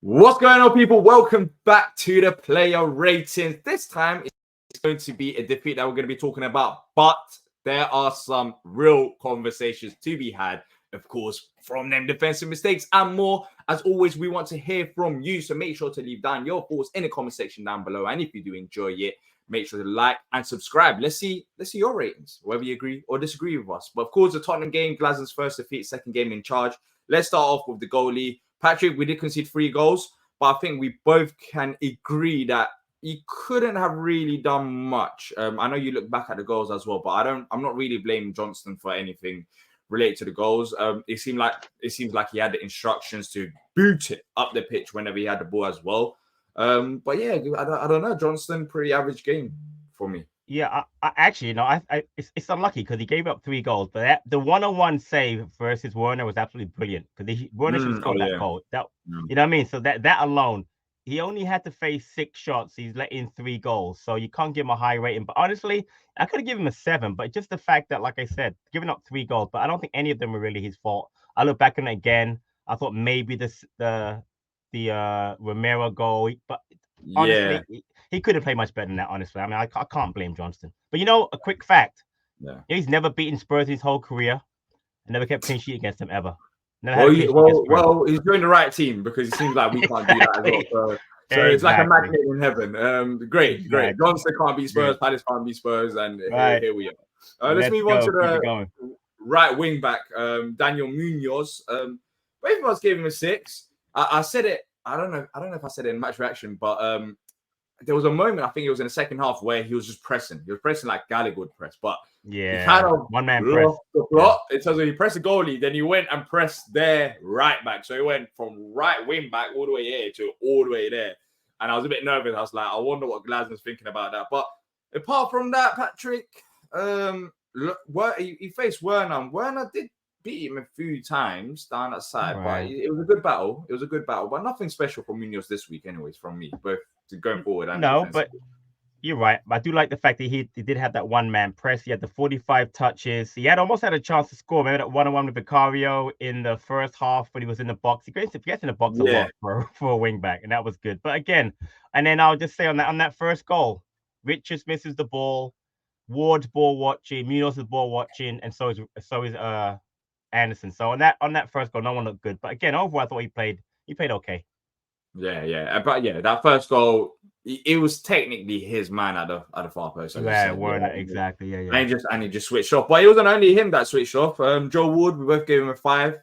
What's going on, people? Welcome back to the player ratings. This time it's going to be a defeat that we're going to be talking about, but there are some real conversations to be had, of course, from them defensive mistakes and more. As always, we want to hear from you, so make sure to leave down your thoughts in the comment section down below. And if you do enjoy it, make sure to like and subscribe. Let's see your ratings, whether you agree or disagree with us. But of course, the Tottenham game, Glaston's first defeat, second game in charge. Let's start off with the goalie. Patrick, we did concede 3 goals, but I think we both can agree that he couldn't have really done much. I know you look back at the goals as well, but I'm not really blaming Johnston for anything related to the goals. It seems like he had the instructions to boot it up the pitch whenever he had the ball as well. But yeah, I don't know. Johnston, pretty average game for me. Yeah, I actually, it's unlucky because he gave up 3 goals, but the one-on-one save versus Werner was absolutely brilliant because Werner should have scored that goal. You know what I mean? So that alone, he only had to face 6 shots. He's let in 3 goals, so you can't give him a high rating. But honestly, I could have given him a 7. But just the fact that, like I said, giving up 3 goals, but I don't think any of them were really his fault. I look back on it again. I thought maybe the Romero goal, but honestly. Yeah. He could have played much better than that, honestly. I mean, I can't blame Johnston. But a quick fact. Yeah. He's never beaten Spurs his whole career. And never kept clean sheet against them ever. Well, he's doing the right team because it seems like we can't do that as well. So it's like a magnet in heaven. Great. Johnston can't beat Spurs, Palace can't beat Spurs, and here we are. Let's move on to the right wing back, Daniel Munoz. Both of us gave him a 6. I said it. I don't know if I said it in match reaction, but there was a moment, I think it was in the second half, where he was just pressing. He was pressing like Gallagher would press, but he kind of one-man press. The plot. In terms of he pressed the goalie, then he went and pressed their right back. So he went from right wing back all the way here to all the way there. And I was a bit nervous. I was like, I wonder what Glaston's thinking about that. But apart from that, Patrick, he faced Werner. Werner did beat him a few times down that side, but it was a good battle. But nothing special from Munoz this week, anyways, from me, both going forward and but you're right. But I do like the fact that he did have that one-man press. He had the 45 touches. He almost had a chance to score. Remember that one-on-one with Vicario in the first half when he was in the box. He gets in the box a lot for a wing back, and that was good. But again, and then I'll just say on that first goal, Richards misses the ball, Ward's ball watching, Munoz's ball watching, and so is Andersen. So on that first goal, no one looked good. But again, overall, I thought he played okay. Yeah. But yeah, that first goal, it was technically his man at the far post. Werner, exactly. Yeah. And he just switched off. But it wasn't only him that switched off. Joe Wood, we both gave him a 5.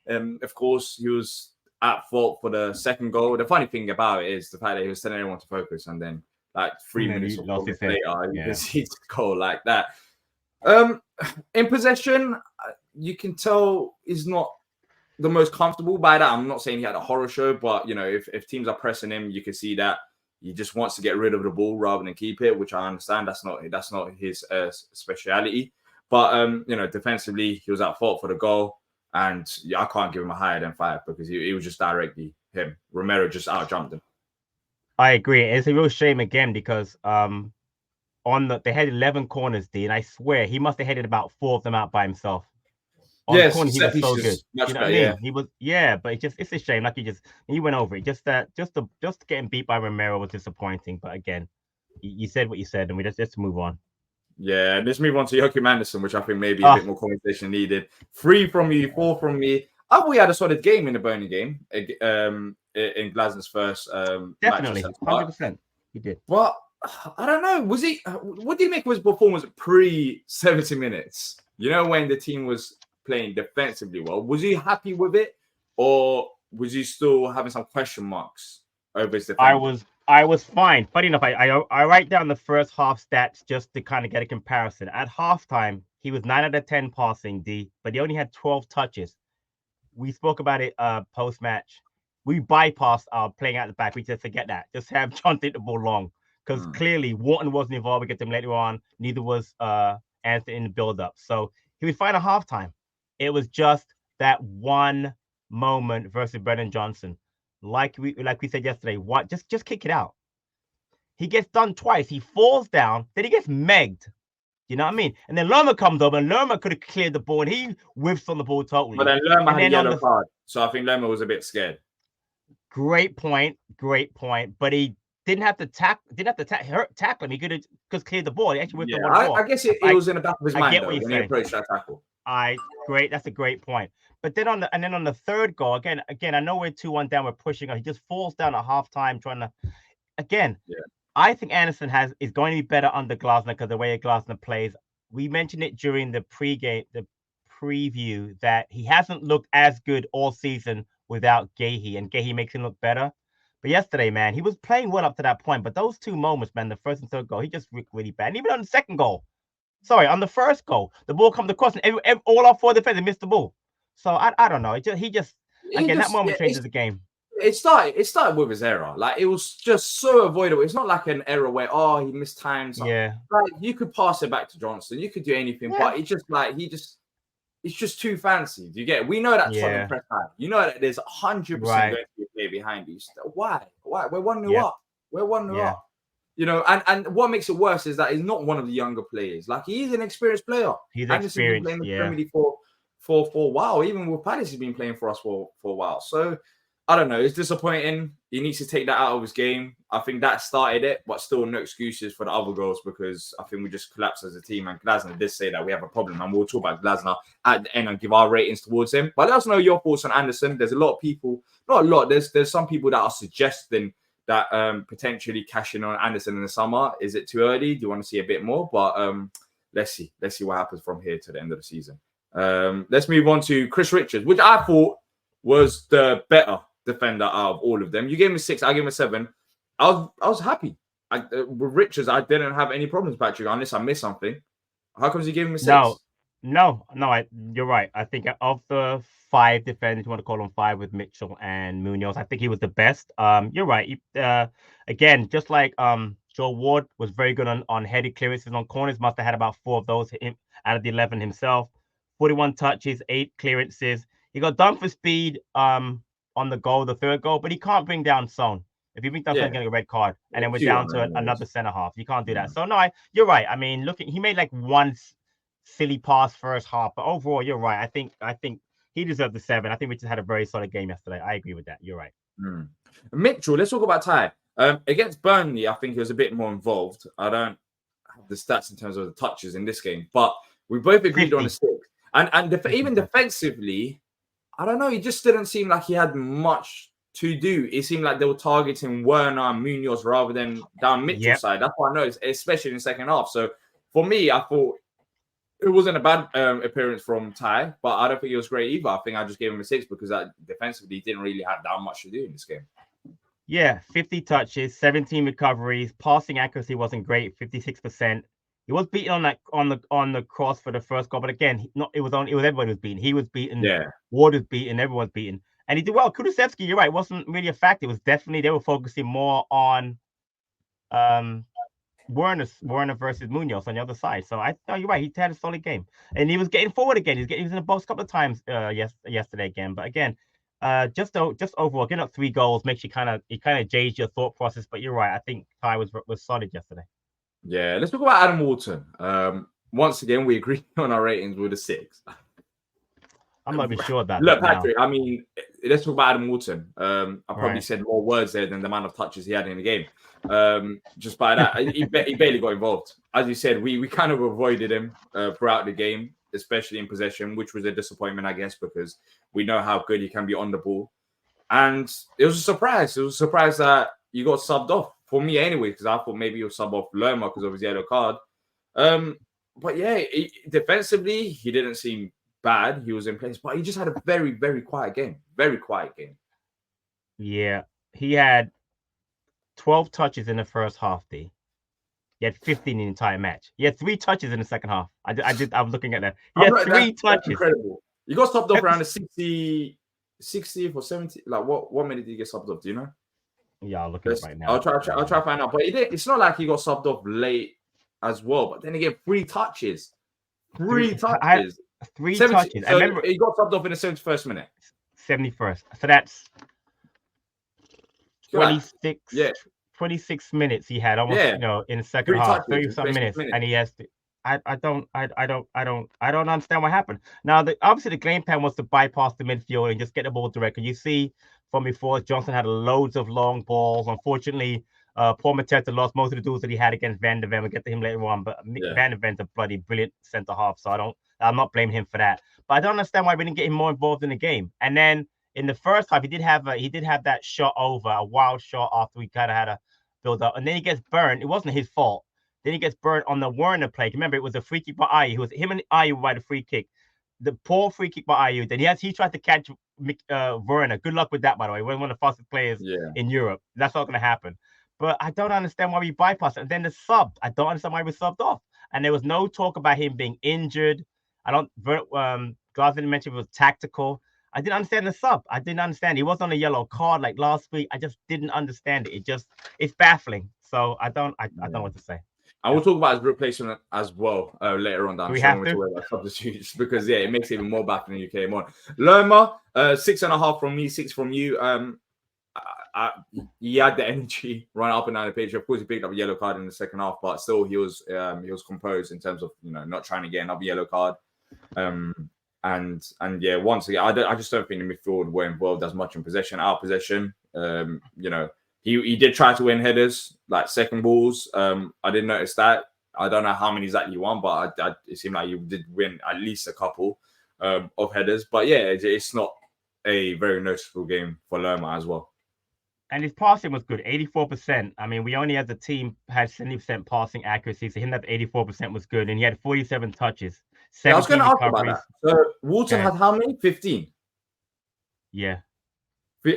Of course, he was at fault for the second goal. The funny thing about it is the fact that he was telling everyone to focus, and then like 3 minutes later, you can see the goal like that. In possession, you can tell he's not the most comfortable. By that, I'm not saying he had a horror show, but if teams are pressing him, you can see that he just wants to get rid of the ball rather than keep it, which I understand. That's not his speciality. But defensively, he was at fault for the goal, and I can't give him a higher than 5 because he was just directly him. Romero just outjumped him. I agree. It's a real shame again because they had 11 corners, D, and I swear he must have headed about 4 of them out by himself. Yes, corner, he was so good. You know what I mean? He was, but it's a shame. Like he went over it. Just getting beat by Romero was disappointing. But again, you said what you said, and we just move on. Yeah, let's move on to Joachim Andersen, which I think maybe a bit more conversation needed. 3 from you, 4 from me. I thought we had a solid game in the Burnley game in Glaston's first definitely 100%. He did. But I don't know. What do you make of his performance pre 70 minutes? When the team was playing defensively well, was he happy with it, or was he still having some question marks over his defense? I was fine. Funny enough, I write down the first half stats just to kind of get a comparison. At halftime, he was 9 out of 10 passing, D, but he only had 12 touches. We spoke about it post match. We bypassed our playing out the back. We said forget that. Just have John take the ball long, because clearly Wharton wasn't involved. We get them later on. Neither was Andersen in the build up. So he was fine at halftime. It was just that one moment versus Brennan Johnson. Like we said yesterday, just kick it out. He gets done twice. He falls down, then he gets megged. You know what I mean? And then Lerma comes over, and Lerma could have cleared the ball, and he whiffs on the ball totally. But then Lerma had a yellow card, so I think Lerma was a bit scared. Great point. But he didn't have to tackle him. He could have just cleared the ball. He actually went for Yeah, one ball. I guess it was in the back of his I mind get though what you're when he saying. approached that tackle. Great. That's a great point. But then on the third goal, again, I know we're 2-1 down, we're pushing. He just falls down at halftime trying to. Again, Yeah. I think Andersen is going to be better under Glasner because the way Glasner plays. We mentioned it during the preview that he hasn't looked as good all season without Gahey, and Gahey makes him look better. But yesterday, man, he was playing well up to that point. But those two moments, man, the first and third goal, he just looked really bad. And even on the second goal, on the first goal, the ball comes across and all our four defenders missed the ball. So I don't know. That moment changes the game. It started with his error. Like, it was just so avoidable. It's not like an error where he missed time. Yeah. Like, you could pass it back to Johnson. You could do anything, but it's just too fancy. Do you get it? We know that Tottenham press high. You know that there's 100% going to be a player behind you. Why? We're 1-0 up. We're 1-0 up. You know, and what makes it worse is that he's not one of the younger players. Like, he's an experienced player. He's experienced. Been playing the Premier League for a while. Even with Palace, he's been playing for us for a while. So I don't know. It's disappointing. He needs to take that out of his game. I think that started it, but still no excuses for the other goals because I think we just collapsed as a team. And Glasner did say that we have a problem, and we'll talk about Glasner at the end and give our ratings towards him. But let us know your thoughts on Andersen. There's a lot of people, not a lot. There's some people that are suggesting that potentially cashing on Andersen in the summer. Is it too early? Do you want to see a bit more? But let's see what happens from here to the end of the season. Let's move on to Chris Richards, which I thought was the better defender out of all of them. You gave him a 6, I gave him a 7. I was happy. With Richards, I didn't have any problems, Patrick, unless I missed something. How comes you gave him a 6? No, you're right. I think of the 5 defenders, you want to call them 5 with Mitchell and Munoz, I think he was the best. You're right. Again, just like Joe Ward was very good on headed clearances on corners, must have had about 4 of those out of the 11 himself. 41 touches, 8 clearances. He got done for speed on the goal, the third goal, but he can't bring down Son. If you bring down Son, he's getting a red card, and then we're down to another centre half. You can't do that. So no, you're right. I mean, he made like one silly pass first half, but overall, you're right. I think he deserved the 7. I think we just had a very solid game yesterday. I agree with that. You're right. Mitchell, let's talk about Ty. Against Burnley, I think he was a bit more involved. I don't have the stats in terms of the touches in this game, but we both agreed 50. On a 6. And even defensively, I don't know. He just didn't seem like he had much to do. It seemed like they were targeting Werner and Munoz rather than down Mitchell's side. That's what I noticed, especially in the second half. So for me, I thought it wasn't a bad appearance from Ty, but I don't think it was great either. I think I just gave him a 6 because defensively he didn't really have that much to do in this game. Yeah, 50 touches, 17 recoveries. Passing accuracy wasn't great, 56%. He was beaten on the cross for the first goal, but again, it was everybody was beaten. He was beaten. Ward was beaten. Everyone was beaten, and he did well. Kulusevski, you're right, it wasn't really a factor. It was definitely they were focusing more on Werner versus Munoz on the other side. So you're right. He had a solid game, and he was getting forward again. He was in the box a couple of times yesterday again. But again, just overall, getting up 3 goals makes you kind of jades your thought process. But you're right. I think Ty was solid yesterday. Yeah, let's talk about Adam Walton. Once again, we agree on our ratings with a 6. I'm not even sure about that. Look, Patrick, I mean, let's talk about Adam Walton. I probably said more words there than the amount of touches he had in the game. Just by that, he barely got involved. As you said, we kind of avoided him throughout the game, especially in possession, which was a disappointment, I guess, because we know how good he can be on the ball. And it was a surprise. It was a surprise that you got subbed off. For me anyway, because I thought maybe you'll sub off Lerma because of his yellow card. But yeah, defensively, he didn't seem bad. He was in place, but he just had a very, very quiet game. Very quiet game. Yeah, he had 12 touches in the first half, D. He had 15 in the entire match. He had 3 touches in the second half. I was looking at that. He had 3 touches. That's incredible. You got subbed off around the 60th or 70th. Like, what minute did you get subbed off? Do you know? Yeah, I'll look at it right now. I'll try to find out. But it's not like he got subbed off late as well. But then again, 3 touches. 3 touches. 3 touches. So I remember he got subbed off in the 71st minute. 71st. So that's 26. Yeah. 26 minutes he had almost, in the second half. 30-something minutes. And he has to. I don't understand what happened. Now, obviously the game plan was to bypass the midfield and just get the ball direct. And you see from before. Johnson had loads of long balls. Unfortunately, Paul Mateta lost most of the duels that he had against Van der Ven. We'll get to him later on, but Van der Ven's a bloody brilliant centre half, so I'm not blaming him for that. But I don't understand why we didn't get him more involved in the game. And then in the first half, he did have that shot over, a wild shot after we kind of had a build up, and then he gets burned. It wasn't his fault. Then he gets burned on the Werner play. Remember, it was a free kick by Ayew. Him and Ayew by the free kick. The poor free kick by Ayew. Then he tried to catch Werner. Good luck with that, by the way. We're one of the fastest players in Europe. That's not going to happen. But I don't understand why we bypassed it. And then the sub. I don't understand why we subbed off. And there was no talk about him being injured. Glass didn't mention it was tactical. I didn't understand the sub. I didn't understand. He wasn't on a yellow card like last week. I just didn't understand it. It's baffling. So I don't know what to say. And we'll talk about his replacement as well later on down. We have to talk about substitutes because it makes it even more baffling when you came on. Lerma, 6.5 from me, 6 from you. He had the energy running up and down the pitch. Of course, he picked up a yellow card in the second half, but still he was composed in terms of not trying to get another yellow card. And once again, I just don't think the midfield were involved as much in possession. Our possession, he did try to win headers, like second balls. I didn't notice that. I don't know how many exactly he won, but it seemed like he did win at least a couple of headers. But yeah, it's not a very noticeable game for Lerma as well. And his passing was good, 84%. I mean, we only as a team had 70% passing accuracy, so him that 84% was good, and he had 47 touches. I was going to ask about that. So Walton had how many? 15. Yeah.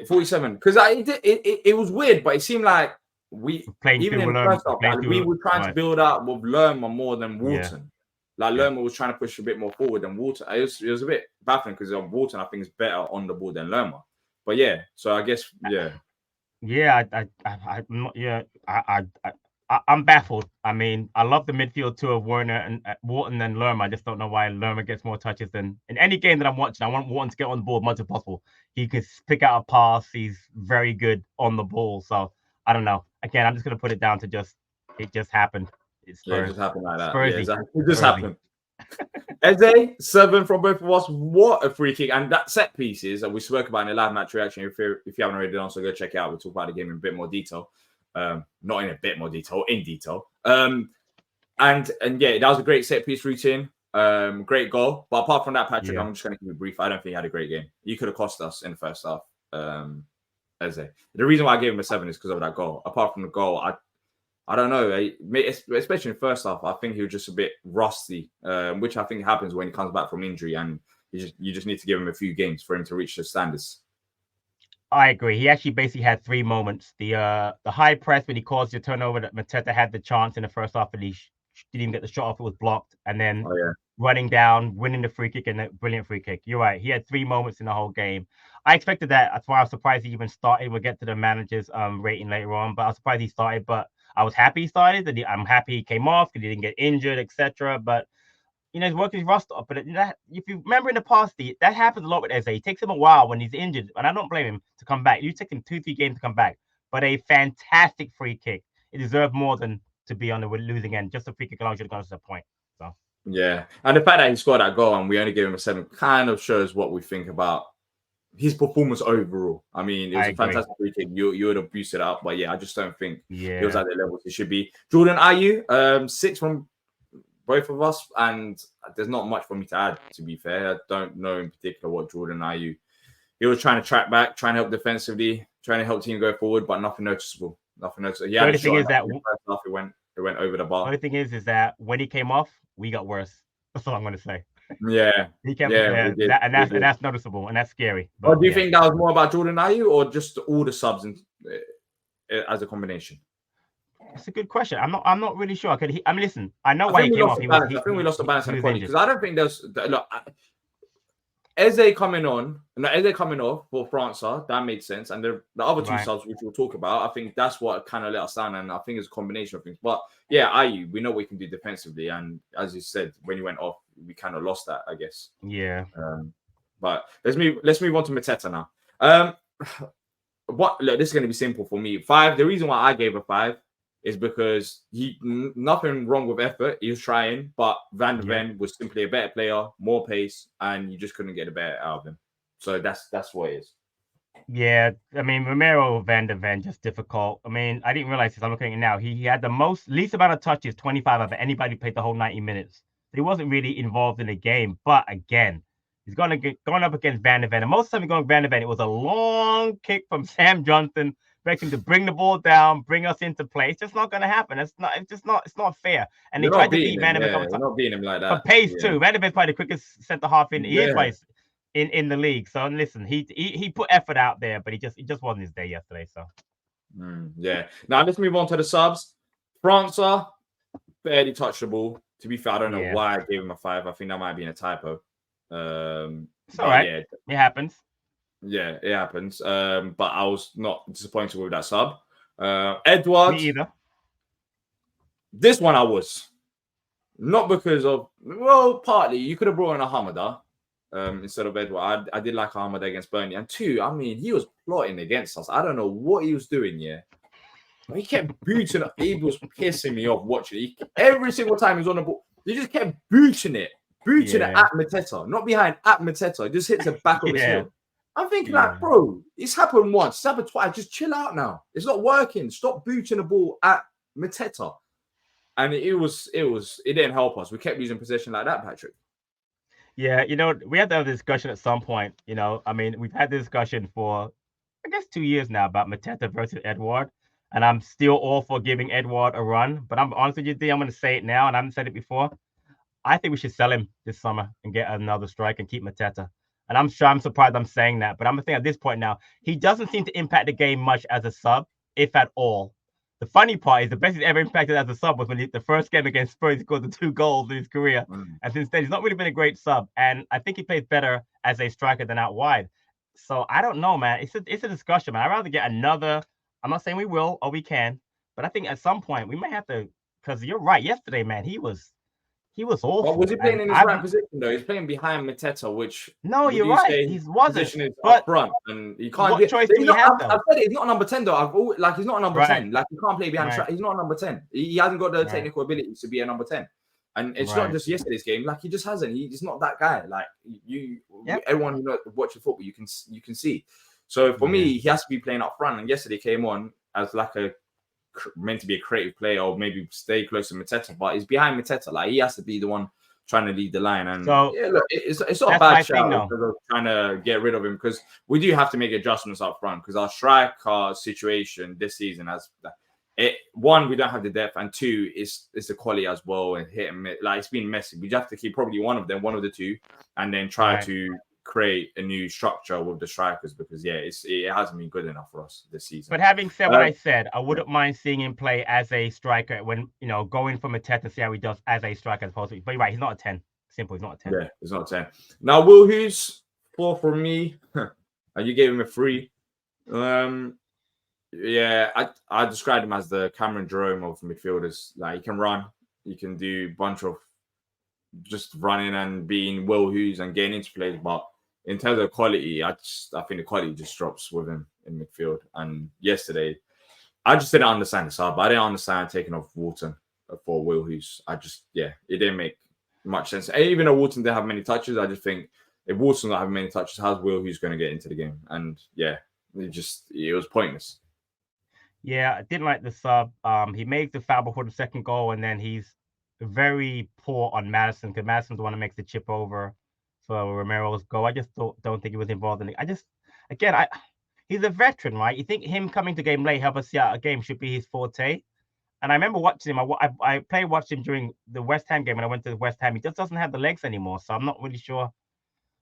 47. Because it was weird, but it seemed like even in the first half, we were trying to build up with Lerma more than Walton. Lerma was trying to push a bit more forward than Walton. It was a bit baffling because Walton, I think, is better on the ball than Lerma. But yeah, so I guess I'm baffled. I mean, I love the midfield too of Werner and Walton and Lerma. I just don't know why Lerma gets more touches than in any game that I'm watching. I want Walton to get on the ball as much as possible. He can pick out a pass. He's very good on the ball. So I don't know. Again, I'm just gonna put it down to it just happened. It just happened like that. Spursy. Yeah, exactly. It just happened. Eze, 7 from both of us. What a free kick. And that set pieces that we spoke about in the live match reaction. If you haven't already done so, go check it out. We'll talk about the game in a bit more detail. Not in a bit more detail, in detail. And yeah, that was a great set piece routine. Great goal. But apart from that, Patrick, I'm just going to keep it brief. I don't think he had a great game. He could have cost us in the first half. Eze. The reason why I gave him a 7 is because of that goal. Apart from the goal, I don't know, especially in the first half, I think he was just a bit rusty, which I think happens when he comes back from injury, and you just need to give him a few games for him to reach the standards. I agree. He actually basically had 3 moments. The high press when he caused the turnover that Mateta had the chance in the first half, and he didn't even get the shot off. It was blocked, and then running down, winning the free kick, and a brilliant free kick. You're right. He had 3 moments in the whole game. I expected that. That's why I was surprised he even started. We'll get to the manager's rating later on, but I was surprised he started. But I was happy he started. I'm happy he came off because he didn't get injured, etc. But he's working his roster up. But if you remember in the past, that happens a lot with Eze. It takes him a while when he's injured, and I don't blame him to come back. You take him 2-3 games to come back. But a fantastic free kick. It deserved more than to be on the losing end. Just a free kick alone should have gone to the point. So yeah, and the fact that he scored that goal and we only gave him a 7 kind of shows what we think about his performance overall. I mean, it was a fantastic free kick. You would have boosted it up, but yeah, I just don't think he was at the levels he should be. Jordan Ayew, 6 from both of us, and there's not much for me to add, to be fair. I don't know in particular what Jordan Ayew. He was trying to track back, trying to help defensively, trying to help team go forward, but nothing noticeable. Nothing noticeable. Yeah, the thing is that it went over the bar. The only thing is that when he came off, we got worse. That's all I'm going to say. Yeah, he kept and that's noticeable and that's scary. But do you think that was more about Jordan Ayew or just all the subs as a combination? It's a good question. I'm not really sure. Listen, I know why he came off. I think we lost the balance and quality because I don't think there's look. Eze coming off for France, that made sense, and the other 2 subs which we'll talk about, I think that's what kind of let us down, and I think it's a combination of things. But yeah, Ayew, we know what we can do defensively, and as you said, when he went off, we kind of lost that, I guess. Yeah. But let's move on to Mateta now. Look, this is going to be simple for me. 5. The reason why I gave a 5 is because nothing wrong with effort. He was trying, but Van der Ven was simply a better player, more pace, and you just couldn't get a better out of him. So that's what it is. Yeah, I mean Romero Van de Ven just difficult. I mean, I didn't realize this. I'm looking at it now. He had the least amount of touches, 25 of anybody played the whole 90 minutes. He wasn't really involved in the game. But again, he's going up against Van de Ven. And most of the time he's going Van de Ven, it was a long kick from Sam Johnson, expecting to bring the ball down, bring us into play. It's just not going to happen. It's not fair. And they You're not tried to beating beat him. Van de Ven a Yeah, couple you're times not beating him like for that. pace Yeah. too. Van de Ven's probably the quickest centre half in Yeah. wise in the league. So listen, he put effort out there, but it just wasn't his day yesterday. So Yeah. Now let's move on to the subs. Franca barely touched the ball. To be fair, I don't know yeah, why I gave him a 5. I think that might be a typo. it's all But right. yeah, It happens. yeah, it happens. But I was not disappointed with that sub. Me Edward, either. this one I was. Not because of, well, partly you could have brought in a Hamada instead of Edward. I did like Hamada against Burnley. And two, I mean, he was plotting against us. I don't know what he was doing, yeah. But he kept booting it. He was pissing me off watching it. Every single time he was on the ball, he just kept booting it at Mateta, not behind, at Mateta. It just hits the back of his heel. I'm thinking, like, bro, it's happened once, it's happened twice. Just chill out now. It's not working. Stop booting the ball at Mateta. And it didn't help us. We kept losing possession like that, Patrick. Yeah, we had to have a discussion at some point. I mean, we've had this discussion for, I guess, 2 years now about Mateta versus Edward. And I'm still all for giving Edward a run. But I'm honest with you, D, I'm going to say it now, and I haven't said it before. I think we should sell him this summer and get another strike and keep Mateta. And I'm surprised I'm saying that. But I'm thinking at this point now, he doesn't seem to impact the game much as a sub, if at all. The funny part is the best he's ever impacted as a sub was when the first game against Spurs, he scored the 2 goals in his career. And since then, he's not really been a great sub. And I think he plays better as a striker than out wide. So I don't know, man. It's a discussion, man. I'd rather get another. I'm not saying we will or we can, but I think at some point we might have to, because you're right. Yesterday, man, he was awful. But was he playing in his right position though? He's playing behind Mateta, which no, you're right. He wasn't. Position is up front, and he can't. What choice do you have? I've said it. He's not a number 10 though. He's not a number 10. Like he can't play behind track. He's not a number 10. He hasn't got the technical ability to be a number 10. And it's not just yesterday's game. Like he just hasn't. He's not that guy. Like everyone who watches football, you can see. So for me, he has to be playing up front. And yesterday came on as like meant to be a creative player or maybe stay close to Mateta, but he's behind Mateta. Like he has to be the one trying to lead the line. And so, yeah, look, it's not a bad shout because of trying to get rid of him, because we do have to make adjustments up front because our striker situation this season has one, we don't have the depth, and two, it's the quality as well, and hit and miss. Like it's been messy. We have to keep probably one of the two, and then try to create a new structure with the strikers, because it hasn't been good enough for us this season. But having said what I said, I wouldn't mind seeing him play as a striker when going from a 10 to see how he does as a striker as opposed to. But you're right, he's not a 10. Simple, he's not a 10. Yeah, he's not a 10. Now Will Hughes, 4 from me, and you gave him a 3. Yeah, I described him as the Cameron Jerome of midfielders. Like he can run, he can do a bunch of just running and being Will Hughes and getting into plays, but in terms of quality, I think the quality just drops with him in midfield. And yesterday, I just didn't understand the sub. I didn't understand taking off Wharton for Will Hughes. It didn't make much sense. And even though Wharton didn't have many touches, I just think if Wharton's not having many touches, how's Will Hughes going to get into the game? And it was pointless. Yeah, I didn't like the sub. He made the foul before the second goal, and then he's very poor on Madison because Madison's the one that makes the chip over. So Romero's goal, I just don't think he was involved in it. He's a veteran, right? You think him coming to game late, help us see out a game should be his forte. And I remember watching him. I watched him during the West Ham game when I went to West Ham. He just doesn't have the legs anymore, so I'm not really sure.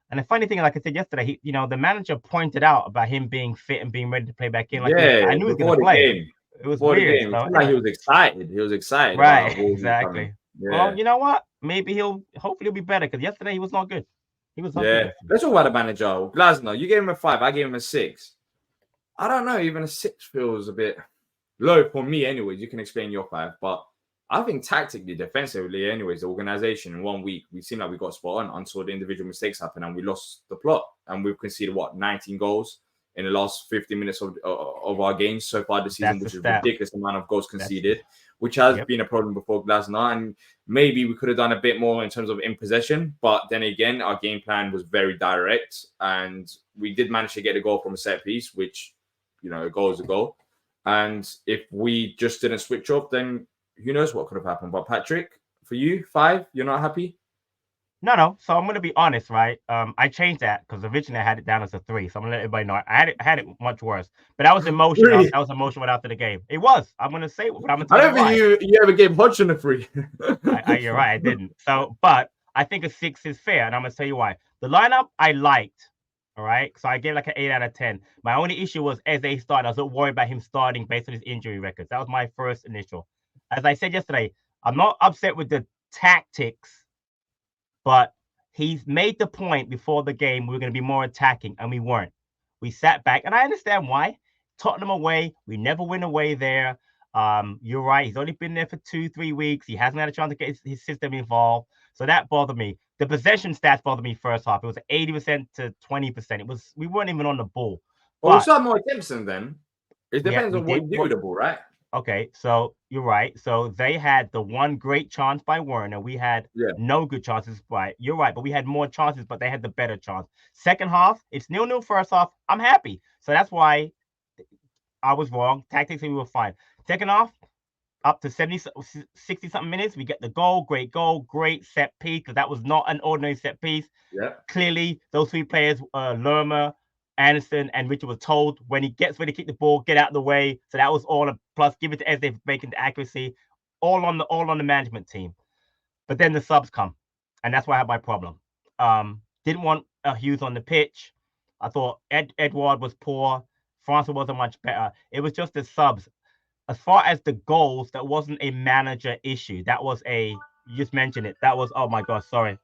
And the funny thing, like I said yesterday, the manager pointed out about him being fit and being ready to play back in. Like I knew he was going to play. It was weird. So, like he was excited. He was excited. Right, exactly. Yeah. Well, you know what? Maybe hopefully he'll be better, because yesterday he was not good. He was not good. Let's talk about the manager. Glasner, you gave him a 5. I gave him a 6. I don't know. Even a 6 feels a bit low for me anyways. You can explain your 5. But I think tactically, defensively anyways, the organization in 1 week, we seem like we got spot on until the individual mistakes happen and we lost the plot. And we've conceded, 19 goals in the last 50 minutes of our games so far this season, which is a ridiculous amount of goals conceded, which has been a problem before Glasner. And maybe we could have done a bit more in terms of in possession. But then again, our game plan was very direct. And we did manage to get a goal from a set piece, which, a goal is a goal. And if we just didn't switch off, then who knows what could have happened. But Patrick, for you, 5, you're not happy? No. So I'm going to be honest, right? I changed that because originally I had it down as a 3. So I'm going to let everybody know I had it much worse. But that was emotion. That was emotion after the game. It was. I'm going to say what I'm going to tell you. I don't think you ever gave Hodgson a 3. You're right. I didn't. So, but I think a 6 is fair. And I'm going to tell you why. The lineup I liked. All right. So I gave like an 8 out of 10. My only issue was as they started, I was not worried about him starting based on his injury records. That was my first initial. As I said yesterday, I'm not upset with the tactics. But he's made the point before the game we were going to be more attacking, and we weren't. We sat back, and I understand why. Tottenham away, we never win away there. You're right. He's only been there for 2-3 weeks. He hasn't had a chance to get his system involved. So that bothered me. The possession stats bothered me first half. It was 80% to 20%. We weren't even on the ball. Well, we still have more attempts than them. It depends on what you do with the ball, right? Okay, so you're right. So they had the one great chance by Werner. We had no good chances. Right, you're right, but we had more chances, but they had the better chance. Second half, it's 0-0 first half. I'm happy. So that's why I was wrong. Tactically, we were fine. Second half, up to 60-something minutes, we get the goal. Great set piece, because that was not an ordinary set piece. Yeah. Clearly, those 3 players, Lerma, Andersen, and Richard was told when he gets ready to kick the ball, get out of the way. So that was all a plus. Give it to Eze making the accuracy, all on the management team. But then the subs come, and that's why I had my problem. Didn't want Hughes on the pitch. I thought Edouard was poor. Francis wasn't much better. It was just the subs. As far as the goals, that wasn't a manager issue. That was you just mentioned it. That was, oh my God, sorry.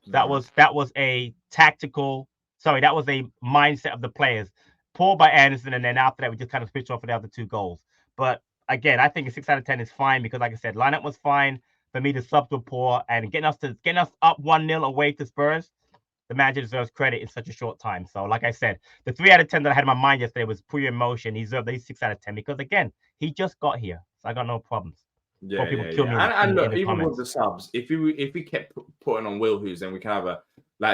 That was a tactical. Sorry, that was a mindset of the players. Poor by Andersen, and then after that, we just kind of switched off for the other 2 goals. But again, I think a 6 out of 10 is fine because, like I said, lineup was fine. For me, the subs were poor, and getting us up 1-0 away to Spurs, the manager deserves credit in such a short time. So, like I said, the 3 out of 10 that I had in my mind yesterday was pure emotion. He deserved these 6 out of 10 because, again, he just got here, so I got no problems. Yeah. And look, even with the subs, if we kept putting on Will Hughes, then we can have a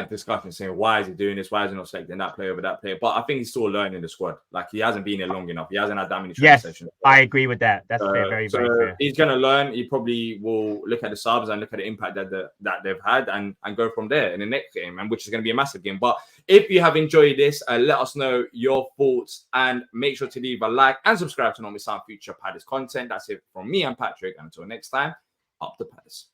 discussion saying why is he doing this? Why is he not selecting that player over that player? But I think he's still learning the squad. Like, he hasn't been here long enough. He hasn't had that many training sessions. I agree with that. That's fair, very fair. He's going to learn. He probably will look at the subs and look at the impact that they've had and go from there in the next game, and which is going to be a massive game. But if you have enjoyed this, let us know your thoughts and make sure to leave a like and subscribe to not miss out future Padders content. That's it from me and Patrick. And until next time, up the Padders.